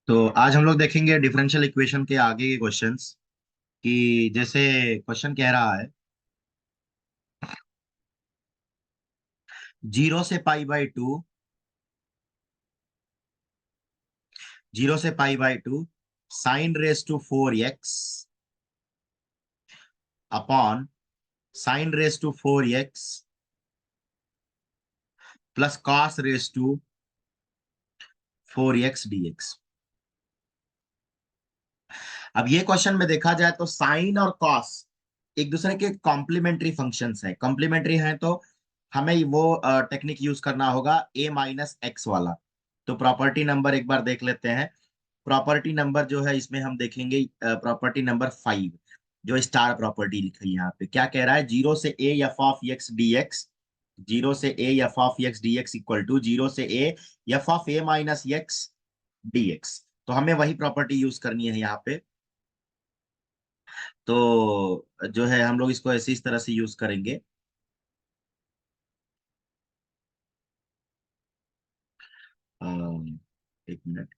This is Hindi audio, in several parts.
तो आज हम लोग देखेंगे डिफरेंशियल इक्वेशन के आगे के क्वेश्चंस कि जैसे क्वेश्चन कह रहा है 0 से π/2, 0 से π/2 sine raise to 4x upon sine raise to 4x plus cos raise to 4x dx। अब ये क्वेश्चन में देखा जाए तो साइन और कॉस एक दूसरे के कॉम्प्लीमेंट्री फंक्शंस हैं। कॉम्प्लीमेंट्री हैं तो हमें वो टेक्निक यूज करना होगा a-x वाला। तो प्रॉपर्टी नंबर एक बार देख लेते हैं। प्रॉपर्टी नंबर जो है इसमें हम देखेंगे प्रॉपर्टी नंबर 5, जो स्टार प्रॉपर्टी लिखी है यहाँ पे। क्या कह रहा है? 0 से a f(x) dx, 0 से a f(x) इक्वल टू 0 से a f(a-x) dx। तो हमें वही प्रॉपर्टी यूज करनी है यहाँ पे। तो जो है हम लोग इसको ऐसे इस तरह से यूज करेंगे। एक मिनट।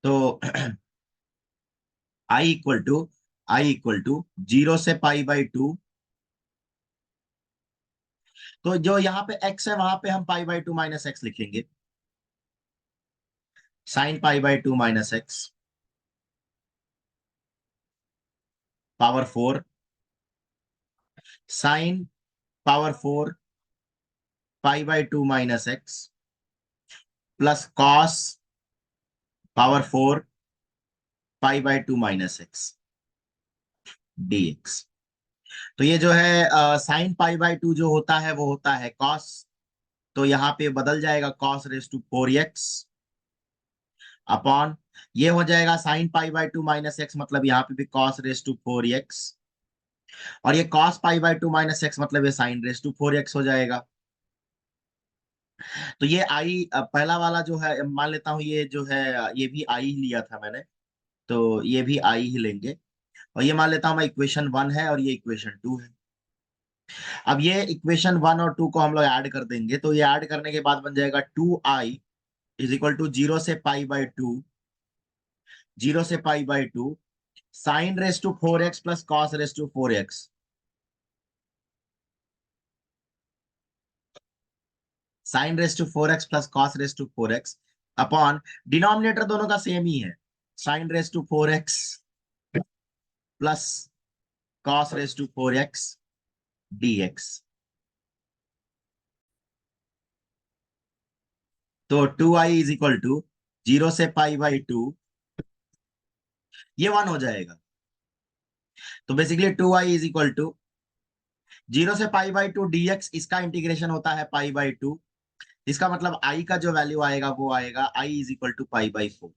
तो आई इक्वल टू 0 से π/2। तो जो यहाँ पे x है वहां पे हम π/2 माइनस एक्स लिखेंगे। Sine π/2 minus x power 4, sine power 4 π/2 minus x plus cos power 4 π/2 minus x dx। तो ये जो है साइन π/2 जो होता है वो होता है कॉस। तो यहाँ पे बदल जाएगा cos raise to 4x upon, ये हो जाएगा साइन π/2 माइनस एक्स, मतलब यहाँ पे भी कॉस रेस टू 4x, और ये कॉस π/2 माइनस एक्स मतलब ये साइन रेस टू 4x हो जाएगा। तो ये आई पहला वाला जो है मान लेता हूँ, ये जो है ये भी आई ही लिया था मैंने, तो ये भी आई ही लेंगे। और ये मान लेता हूँ मैं इक्वेशन 1 है और ये इक्वेशन 2 है। अब ये इक्वेशन 1 और 2 को हम लोग ऐड कर देंगे, तो ये ऐड करने के बाद बन जाएगा 2i = 0 से π/2, 0 से π/2 sine raise to 4x plus cos raise to 4x, sine raise to 4x plus cos raise to 4x upon, denominator दोनों का सेम ही है, sine raise to 4x plus cos raise to 4x dx। तो 2i = 0 से π/2, ये 1 हो जाएगा। तो बेसिकली 2i = 0 से π/2 dx, इसका इंटीग्रेशन होता है π/2। इसका मतलब i का जो वैल्यू आएगा वो आएगा i = π/4।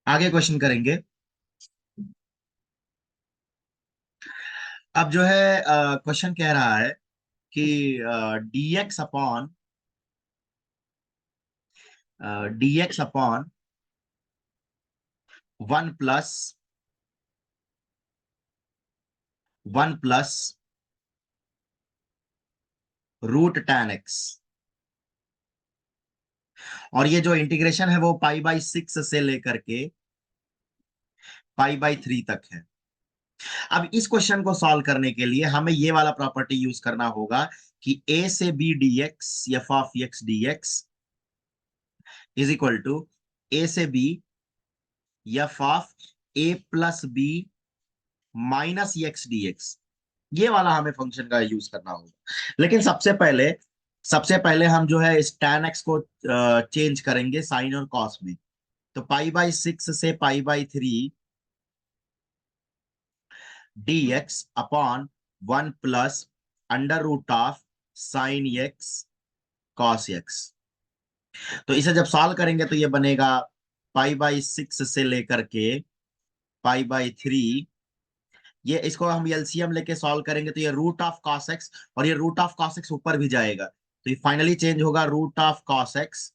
आगे क्वेश्चन करेंगे। अब जो है क्वेश्चन कह रहा है कि dx upon 1 plus √tan x, और ये जो इंटीग्रेशन है वो π/6 से लेकर के π/3 तक है। अब इस क्वेश्चन को सॉल्व करने के लिए हमें ये वाला प्रॉपर्टी यूज करना होगा कि a से b dx f(x) dx is equal to a से b f(a+b -x dx। ये वाला हमें फंक्शन का यूज करना होगा। लेकिन सबसे पहले हम जो है इस tan x को चेंज करेंगे साइन और कॉस में। तो π/6 से π/3 dx upon 1 plus √sin x cos x। तो इसे जब सॉल्व करेंगे तो ये बनेगा π/6 से लेकर के π/3 ये इसको हम एलसीएम लेके सॉल्व करेंगे तो ये रूट ऑफ कॉस एक्स, और ये रूट ऑफ कॉस एक्स ऊपर भी जाएगा, तो ये फाइनली चेंज होगा root of cos x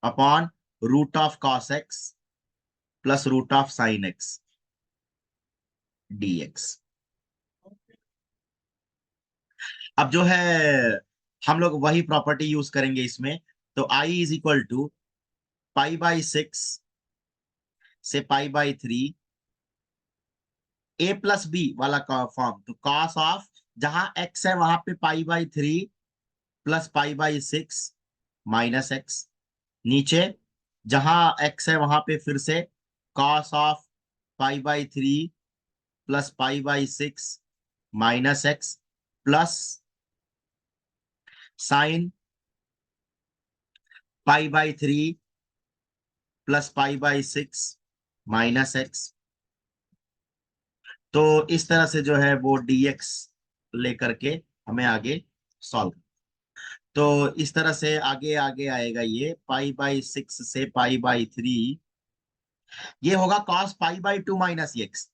upon root of cos x plus root of sine x dx। अब जो है हम लोग वही प्रॉपर्टी यूज करेंगे इसमें, तो i is equal to pi by six से pi by three, a plus b वाला फॉर्म, तो कॉस ऑफ जहां x है वहां पे pi by three plus pi by six minus x, नीचे जहां x है वहां पे फिर से cos of pi by three plus pi by six minus x plus sine pi by three plus pi by six minus x. तो इस तरह से जो है वो dx लेकर के हमें आगे सॉल्व, तो इस तरह से आगे आगे आएगा ये पाई बाई सिक्स से पाई बाई थ्री, ये होगा cos pi by two minus x,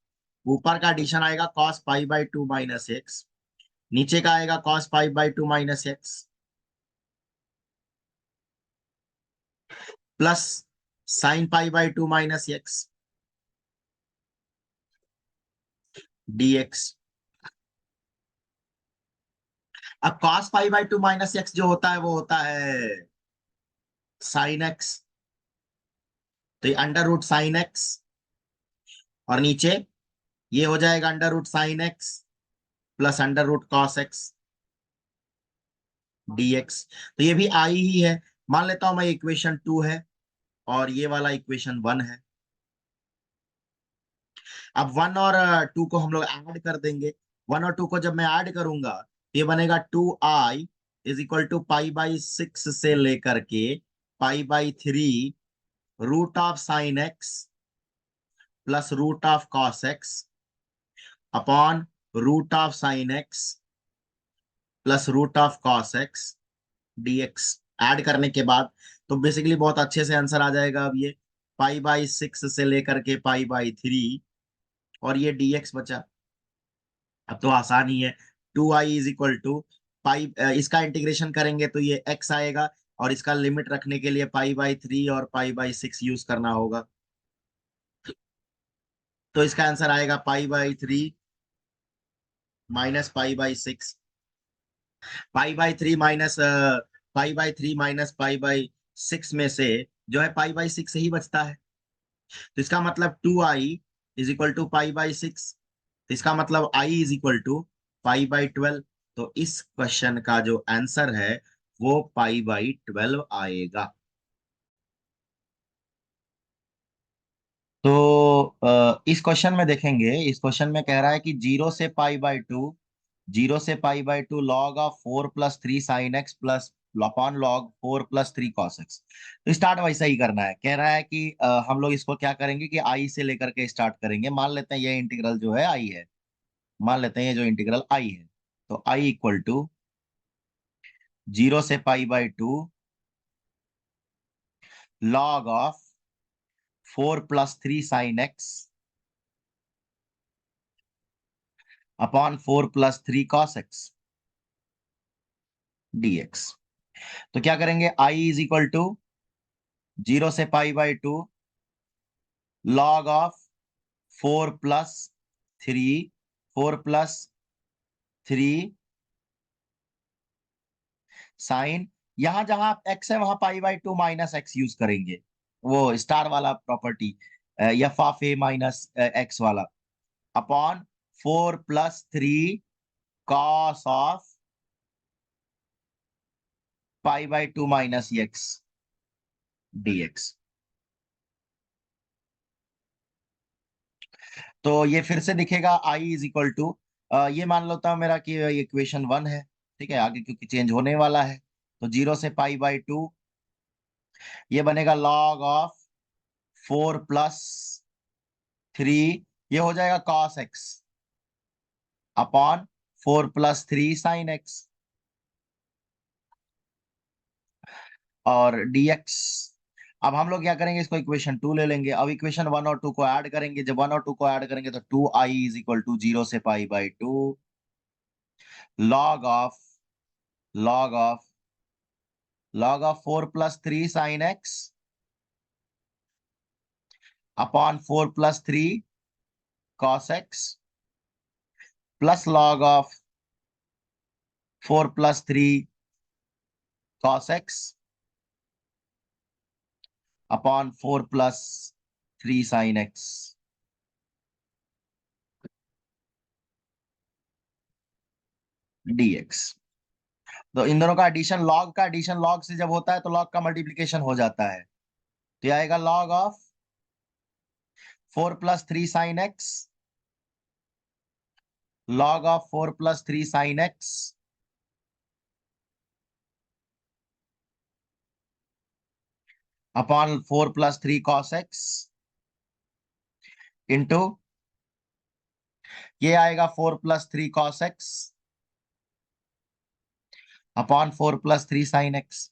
ऊपर का एडिशन आएगा cos pi by two minus x, नीचे का आएगा cos pi by two minus x plus sine pi by two minus x dx। अब cos pi by two minus x जो होता है वो होता है साइन एक्स, तो ये अंडर रूट साइन एक्स, और नीचे ये हो जाएगा under root sine x plus under root cos x dx। तो ये भी आई ही है, मान लेता हूं मैं इक्वेशन टू है और ये वाला इक्वेशन वन है। अब वन और टू को हम लोग ऐड कर देंगे, वन और टू को जब मैं ऐड करूंगा तो ये बनेगा two I is equal to pi by six से लेकर के pi by three root of sine x plus root of cos x upon root of sine x plus root of cos x dx। Add करने के बाद तो बेसिकली बहुत अच्छे से आंसर आ जाएगा। अब ये पाई बाई सिक्स से लेकर के पाई बाई थ्री और ये dx बचा, अब तो आसान ही है, two I is equal to pi, इसका इंटीग्रेशन करेंगे तो ये x आएगा, और इसका लिमिट रखने के लिए पाई बाई थ्री और पाई बाई सिक्स यूज करना होगा, तो इसका आंसर आएगा पाई by three minus pi by six, pi by three minus pi by three minus pi by six में से जो है पाई बाई सिक्स ही बचता है, तो इसका मतलब two I is equal to pi by six, तो इसका मतलब I is equal to pi by twelve. तो इस क्वेश्चन का जो आंसर है वो पाई बाई ट्वेल्व आएगा। तो इस क्वेश्चन में देखेंगे, इस क्वेश्चन में कह रहा है कि जीरो से पाई बाई टू, जीरो से pi by two log of four plus three sine x plus upon log four plus three cos x. तो स्टार्ट वैसा ही करना है, कह रहा है कि हम लोग इसको क्या करेंगे कि आई से लेकर के स्टार्ट करेंगे, मान लेते हैं ये इंटीग्रल जो है आई है, मान लेते हैं ये जो इंटीग्रल आई है, तो आई इक्वल टू जीरो से pi by two log of four plus three sine x upon four plus three cos x dx। तो क्या करेंगे, I is equal to zero से pi by two log of four plus three, four plus three sine, यहां जहां एक्स है वहां pi by two minus x use करेंगे, वो स्टार वाला property, f of a minus x वाला, upon four plus three cos of pi by two minus x dx। तो ये फिर से दिखेगा आई इज इक्वल टू, ये मान लेता हूं मेरा कि इक्वेशन वन है, ठीक है, आगे क्योंकि चेंज होने वाला है, तो जीरो से पाई बाई टू ये बनेगा log of four plus three, ये हो जाएगा cos x upon four plus three sine x, और dx अब हम लोग क्या करेंगे, इसको इक्वेशन 2 ले लेंगे। अब इक्वेशन 1 और 2 को ऐड करेंगे, जब 1 और 2 को ऐड करेंगे तो 2i इज इक्वल टू 0 से pi by 2 log of log of log of 4 plus 3 sign x upon 4 plus 3 cos x plus log of 4 plus 3 cos x upon 4 plus 3 sign x dx। तो इन दोनों का एडिशन लॉग से जब होता है तो लॉग का मल्टीप्लीकेशन हो जाता है। तो ये आएगा log of 4 plus 3 sine x log of 4 plus 3 sign x upon 4 plus 3 cos x into ये आएगा 4 plus 3 cos x upon 4 plus 3 sign x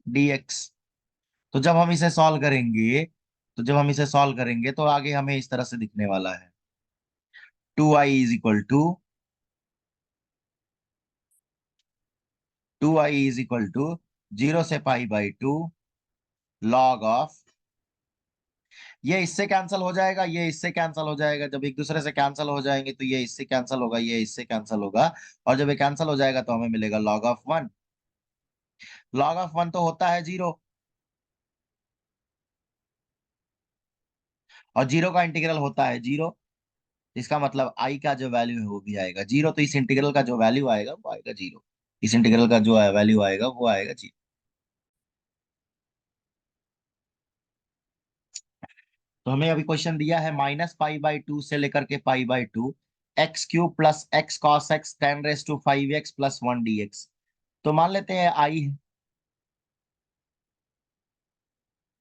dx। तो जब हम इसे सॉल्व करेंगे तो आगे हमें इस तरह से दिखने वाला है। 2i इज इक्वल टू 0 से पाई बाई 2 लॉग ऑफ, ये इससे कैंसिल हो जाएगा, ये इससे कैंसिल हो जाएगा। जब एक दूसरे से कैंसिल हो जाएंगे तो ये इससे कैंसिल होगा, ये इससे कैंसिल होगा, और जब ये कैंसिल हो जाएगा तो हमें मिलेगा लॉग ऑफ 1। लॉग ऑफ 1 तो होता है 0, और 0 का इंटीग्रल होता है 0। इसका मतलब आई का जो वैल्यू है वो भी आएगा 0। तो इस इंटीग्रल का जो वैल्यू आएगा वो आएगा 0। इस इंटीग्रल का जो वैल्यू आएगा वो आएगा 0। तो हमें अभी क्वेश्चन दिया है -पाई/2 से लेकर के पाई/2 x³ plus x cos x 10⁵x plus 1 dx। तो मान लेते हैं आई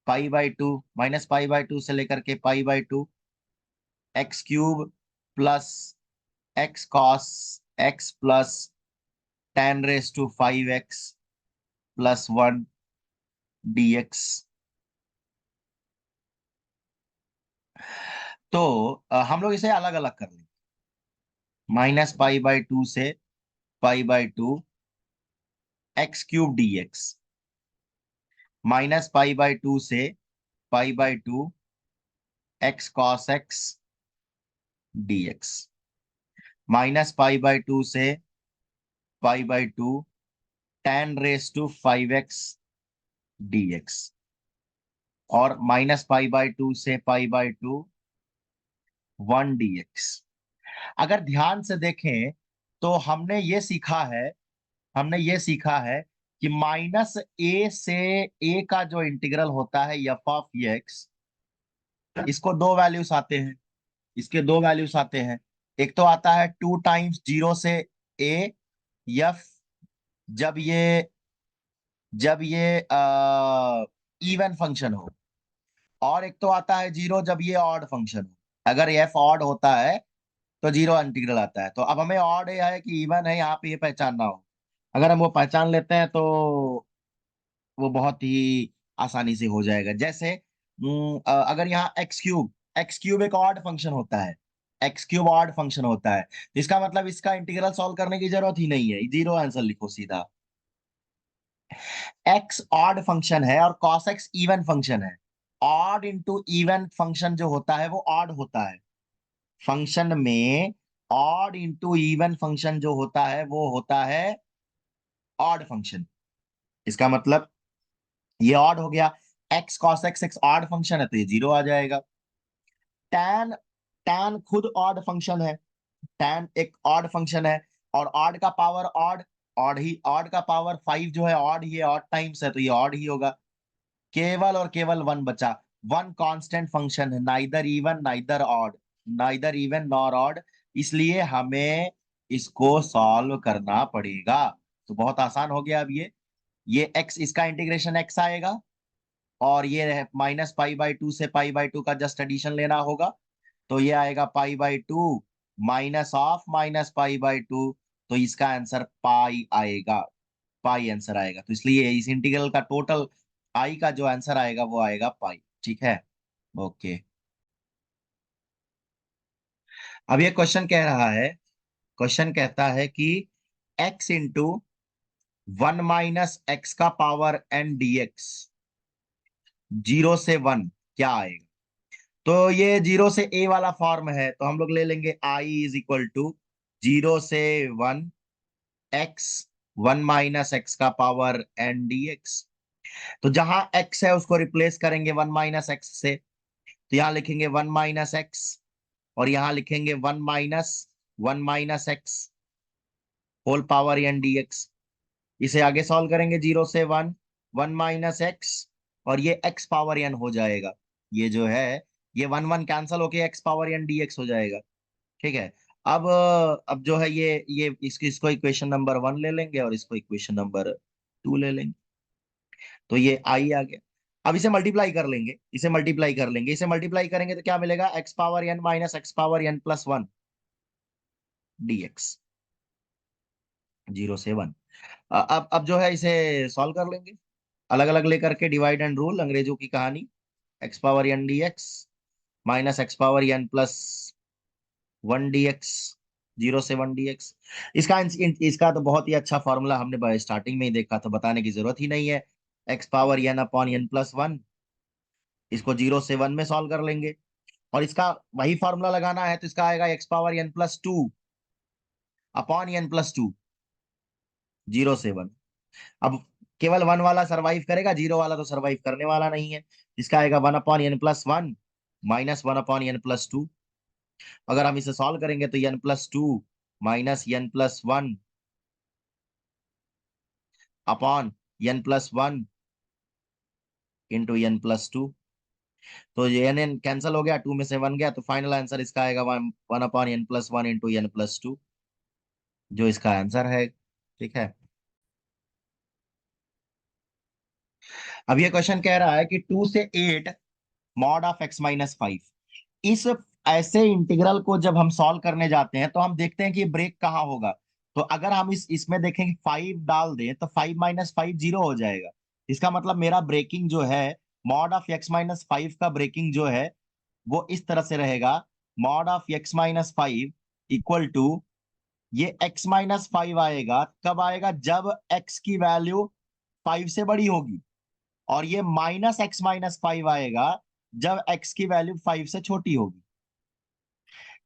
पाई/2 -पाई/2 से लेकर के पाई/2 x³ plus x cos x plus 10⁵x plus 1 dx। तो हम लोग इसे अलग अलग कर लेंगे। -पाई/2 से पाई/2 x³ dx, -पाई/2 से पाई/2 एक्स कॉस एक्स dx, -पाई/2 से पाई/2 10⁵x dx, और -पाई/2 से पाई/2 1 dx। अगर ध्यान से देखें तो हमने ये सीखा है कि -a से a का जो इंटीग्रल होता है एफ ऑफ एक्स, इसको दो वैल्यूज आते हैं, इसके दो वैल्यूज आते हैं। एक तो आता है 2 टाइम्स 0 से a एफ, जब ये इवन फंक्शन हो, और एक तो आता है 0 जब ये ऑड फंक्शन हो। अगर एफ ऑड होता है तो 0 इंटीग्रल आता है। तो अब हमें ऑड है कि इवन है यहाँ पे ये पहचानना हो। अगर हम वो पहचान लेते हैं तो वो बहुत ही आसानी से हो जाएगा। जैसे अगर यहाँ एक्स क्यूब एक ऑड फंक्शन होता है, एक्स क्यूब ऑड फंक्शन होता है, तो इसका मतलब इसका इंटीग्रल सॉल्व करने की जरूरत ही नहीं है, 0 आंसर लिखो सीधा। एक्स ऑड फंक्शन है और कॉस एक्स इवन फंक्शन है। ऑड इंटू इवन फंक्शन जो होता है वो ऑड होता है। फंक्शन में ऑड इंटू इवन फंक्शन जो होता है वो होता है ऑड फंक्शन। इसका मतलब ये ऑड हो गया। X cos x x odd function है तो ये 0 आ जाएगा। टैन टैन खुद ऑड फंक्शन है, टैन एक ऑड फंक्शन है, और ऑड का पावर ऑड, ऑड का पावर 5 जो है ऑड ही है, ऑड टाइम्स है तो ये ऑड ही होगा। केवल और केवल वन बचा। वन कांस्टेंट फंक्शन है, neither even neither odd, neither even nor odd, इसलिए हमें इसको सॉल्व करना पड़ेगा। तो बहुत आसान हो गया। अब ये एक्स, इसका इंटीग्रेशन एक्स आएगा, और ये -पाई/2 से पाई/2 का जस्ट एडिशन लेना होगा। तो ये आएगा पाई/2 माइनस ऑफ -पाई/2, तो इसका आंसर पाई आएगा। पाई आंसर आएगा। तो इसलिए इस इंटीग्रल का टोटल आई का जो आंसर आएगा वो आएगा पाई। ठीक है, ओके। अब ये क्वेश्चन कह रहा है, क्वेश्चन कहता है कि x इंटू 1 - x का पावर n dx 0 से 1 क्या आएगा। तो ये 0 से a वाला फॉर्म है, तो हम लोग ले लेंगे I इज इक्वल टू 0 से 1 x 1 - x का पावर n dx। तो जहां x है उसको रिप्लेस करेंगे 1 - x से, तो यहां लिखेंगे 1 - x और यहां लिखेंगे 1 - 1 - x whole power n dx। इसे आगे सॉल्व करेंगे 0 से 1, 1 - x और ये x पावर n हो जाएगा। ये जो है ये 1 1 कैंसल होके x पावर n dx हो जाएगा। ठीक है। अब जो है ये इसको इक्वेशन नंबर 1 ले लेंगे और इसको इक्वेशन नंबर 2 ले लेंगे। तो ये आई आ गया। अब इसे मल्टीप्लाई कर लेंगे, इसे मल्टीप्लाई कर लेंगे, इसे मल्टीप्लाई करेंगे तो क्या मिलेगा, x power n minus x power n plus 1 dx 0 से 1। अब जो है इसे सॉल्व कर लेंगे अलग अलग लेकर के, डिवाइड एंड रूल अंग्रेजों की कहानी। x power n dx minus x power n plus 1 dx 0 से 1 dx। इसका तो बहुत ही अच्छा फॉर्मूला हमने स्टार्टिंग में ही देखा, तो बताने की जरूरत ही नहीं है। x power n upon n plus 1, इसको 0 से 1 में सॉल्व कर लेंगे और इसका वही फॉर्मूला लगाना है, तो इसका आएगा x power n plus 2 upon n plus 2 0 से 1। अब केवल 1 वाला सरवाइव करेगा, 0 वाला तो सरवाइव करने वाला नहीं है। इसका आएगा 1 upon n plus 1 minus 1 upon n plus 2। अगर हम इसे सॉल्व करेंगे तो n+2 minus n+1 upon n+1 into n+2। तो ये n कैंसिल हो गया, 2 में से 1 गया, तो फाइनल आंसर इसका आएगा 1 अपॉन n+1 इंटू n+2, जो इसका आंसर है। ठीक है। अब ये क्वेश्चन कह रहा है कि 2 से 8 मॉड ऑफ x-5। इस ऐसे इंटीग्रल को जब हम सॉल्व करने जाते हैं तो हम देखते हैं कि ब्रेक कहाँ होगा। तो अगर हम इसमें देखें कि 5 डाल दें तो 5 - 5 0 हो जाएगा। इसका मतलब मेरा ब्रेकिंग जो है, मॉड ऑफ x-5 का ब्रेकिंग जो है वो इस तरह से रहेगा, mod of x-5 equal to ये x-5 आएगा, कब आएगा, जब x की वैल्यू 5 से बड़ी होगी, और ये -x-5 आएगा जब x की वैल्यू 5 से छोटी होगी।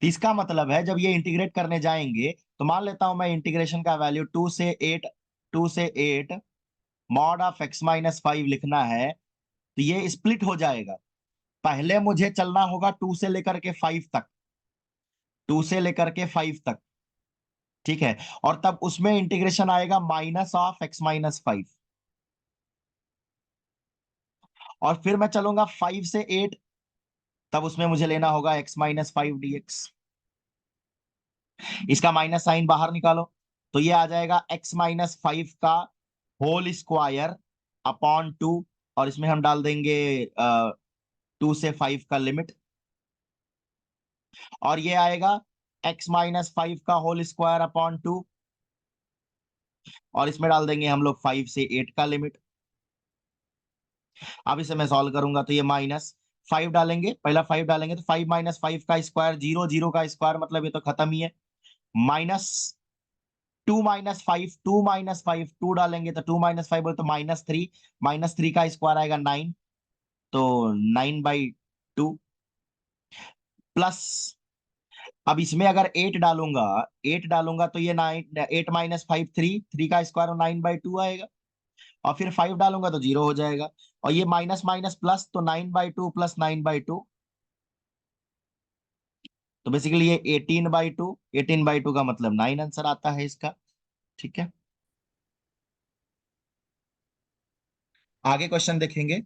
तो इसका मतलब है जब ये इंटीग्रेट करने जाएंगे, तो मान लेता हूं मैं इंटीग्रेशन का वैल्यू 2 से 8 मॉड ऑफ x-5 लिखना है, तो ये स्प्लिट हो जाएगा। पहले मुझे चलना होगा 2 से लेकर के 5 तक, 2 से लेकर के 5 तक। ठीक है। और तब उसमें इंटीग्रेशन आएगा -(x-5) और फिर मैं चलूंगा 5 से 8, तब उसमें मुझे लेना होगा x-5 dx। इसका माइनस साइन बाहर निकालो, तो ये आ जाएगा x-5 का होल स्क्वायर अपॉन 2, और इसमें हम डाल देंगे 2 से 5 का लिमिट, और ये आएगा x-5 का होल स्क्वायर अपॉन 2, और इसमें डाल देंगे हम लोग 5 से 8 का लिमिट। अब इसे मैं सॉल्व करूंगा तो ये -5 डालेंगे, पहला 5 डालेंगे तो 5 - 5 का स्क्वायर 0, 0 का स्क्वायर मतलब ये तो खत्म ही है। -2 - 5 2 डालेंगे तो 2 - 5 बोले तो -3, -3 का स्क्वायर आएगा 9, तो 9/2 प्लस, अब इसमें अगर 8 डालूंगा, 8 डालूंगा तो ये 9, 8 - 5 3, 3 का स्क्वायर 9/2 आएगा, और फिर 5 डालूंगा तो 0 हो जाएगा, और ये माइनस माइनस प्लस, तो 9/2 प्लस 9/2, तो बेसिकली ये 18/2, 18/2 का मतलब 9 आंसर आता है इसका। ठीक है। आगे क्वेश्चन देखेंगे।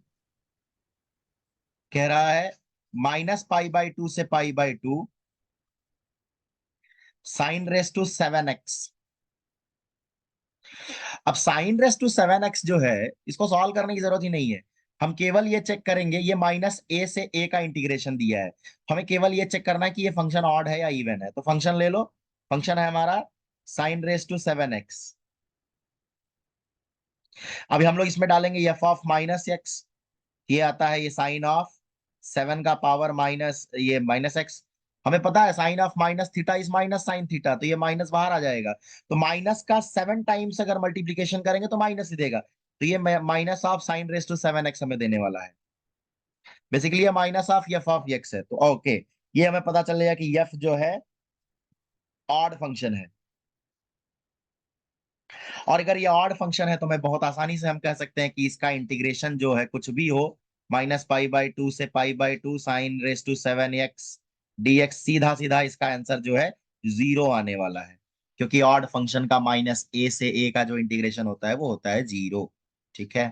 कह रहा है -π/2 से π/2 sin⁻⁷x। अब sin⁻⁷x जो है, इसको सॉल्व करने की जरूरत ही नहीं है। हम केवल ये चेक करेंगे, ये -a से a का इंटीग्रेशन दिया है, हमें केवल ये चेक करना है कि ये फंक्शन ऑड है या इवन है। तो फंक्शन ले लो, फंक्शन है हमारा sin⁻⁷x। अभी हम लोग इसमें डालेंगे एफ ऑफ माइनस एक्स, ये आता है ये साइन ऑफ 7 का पावर माइनस ये माइनस एक्स। हमें पता है sine of minus theta is minus sine theta, तो ये माइनस बाहर आ जाएगा। तो माइनस का 7 टाइम्स अगर मल्टीप्लीकेशन करेंगे तो माइनस ही देगा, तो ये minus of sine raise to 7x हमें देने वाला है। बेसिकली ये minus of f of x है। तो ओके, ये हमें पता चल गया कि एफ जो है ऑड फंक्शन है। और अगर ये ऑड फंक्शन है तो मैं बहुत आसानी से हम कह सकते हैं कि इसका इंटीग्रेशन जो है कुछ भी हो, -π/2 से π/2 sine raise to 7x dx, सीधा सीधा इसका आंसर जो है 0 आने वाला है, क्योंकि ऑड फंक्शन का -a से a का जो इंटीग्रेशन होता है वो होता है 0। ठीक है।